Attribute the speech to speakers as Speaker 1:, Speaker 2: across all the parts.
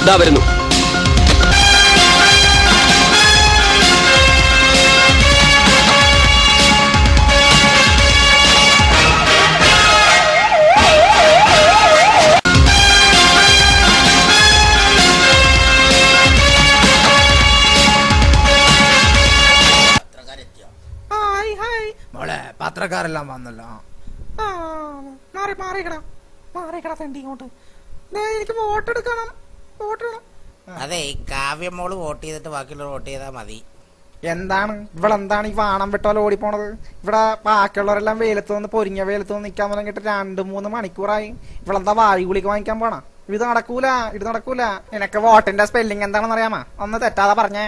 Speaker 1: ദാ വരുന്നു.
Speaker 2: മോളെ പത്രക്കാരെല്ലാം വന്നല്ലോ.
Speaker 3: എനിക്ക് വോട്ട് എടുക്കണം.
Speaker 4: അതെ, കാവ്യമോള് വോട്ട് ചെയ്തിട്ട് ബാക്കിയുള്ളവർ വോട്ട് ചെയ്താൽ മതി.
Speaker 3: എന്താണ് ഇവളെന്താണ് ഈ വാണം വിട്ടോലെ ഓടിപ്പോണത്? ഇവിടെ ബാക്കിയുള്ളവരെല്ലാം വെയിലത്ത് നിന്ന് പൊരിഞ്ഞ വെയിലത്ത് നിന്ന് നിൽക്കാൻ തുടങ്ങിയിട്ട് 2-3 മണിക്കൂറായി. ഇവളെന്താ വായു ഗുളിക വാങ്ങിക്കാൻ പോണ? ഇത് നടക്കൂല. നിനക്ക് വോട്ടിന്റെ സ്പെല്ലിംഗ് എന്താണെന്ന് അറിയാമോ? ഒന്ന് തെറ്റാതെ പറഞ്ഞേ.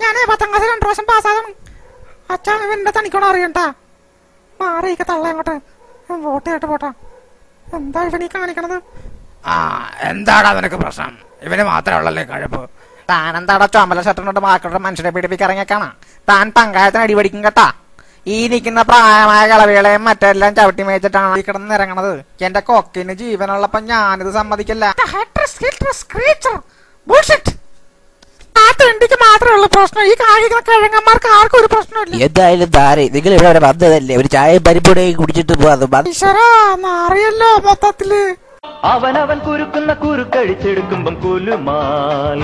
Speaker 3: ഞാൻ 10ാം ക്ലാസ് 2 പ്രാവശ്യം പാസ്സാണ്. അച്ഛാ എന്റെ തനിക്കോണം അറിയണ്ടാ. മാറിയൊക്കെ തള്ള അങ്ങോട്ട്. വോട്ട് ചെയ്തിട്ട് പോട്ടാ. എന്താ ഇവനീ കാണിക്കണത്?
Speaker 2: എന്താടാ നിനക്ക് പ്രശ്നം? ഇവന് മാത്രമേ ഉള്ളല്ലേ കഴപ്പ്?
Speaker 3: താനെന്താടാ ചുമല ഷർട്ടിനോട്ട് മാക്കളുടെ മനുഷ്യരെ പീഡിപ്പിക്കിറങ്ങിയേക്കാണ്. താൻ പങ്കായത്തിന് അടിപടിക്കും കേട്ടാ. ഈ നിൽക്കുന്ന പ്രായമായ കളവികളെയും മറ്റെല്ലാം ചവിട്ടി മേച്ചിട്ടാണ് ഈ കിടന്ന് ഇറങ്ങണത്. എന്റെ കൊക്കിന് ജീവനുള്ളപ്പോ ഞാനിത് സമ്മതിക്കില്ല. എനിക്ക് മാത്രമേ ഉള്ളൂ പ്രശ്നം. ഈ കായിക കിഴങ്ങന്മാർക്ക് ആർക്കും ഒരു പ്രശ്നമില്ല.
Speaker 4: എന്തായാലും താരെ നിങ്ങൾ ഇവിടെ വരെ വന്നതല്ലേ, ഒരു ചായ പരിപ്പൂടെ കുടിച്ചിട്ട് പോവാ.
Speaker 3: മാറിയല്ലോ മൊത്തത്തില്.
Speaker 5: അവനവൻ കുരുക്കുന്ന കുരുക്കഴിച്ചെടുക്കുമ്പം കുലുമാൽ,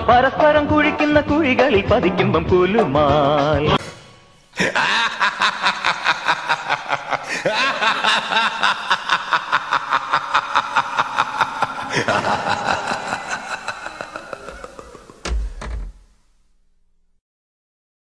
Speaker 5: പരസ്പരം കുഴിക്കുന്ന കുഴികളിൽ പതിക്കുമ്പം കുലുമാൽ.
Speaker 6: Ha ha ha ha.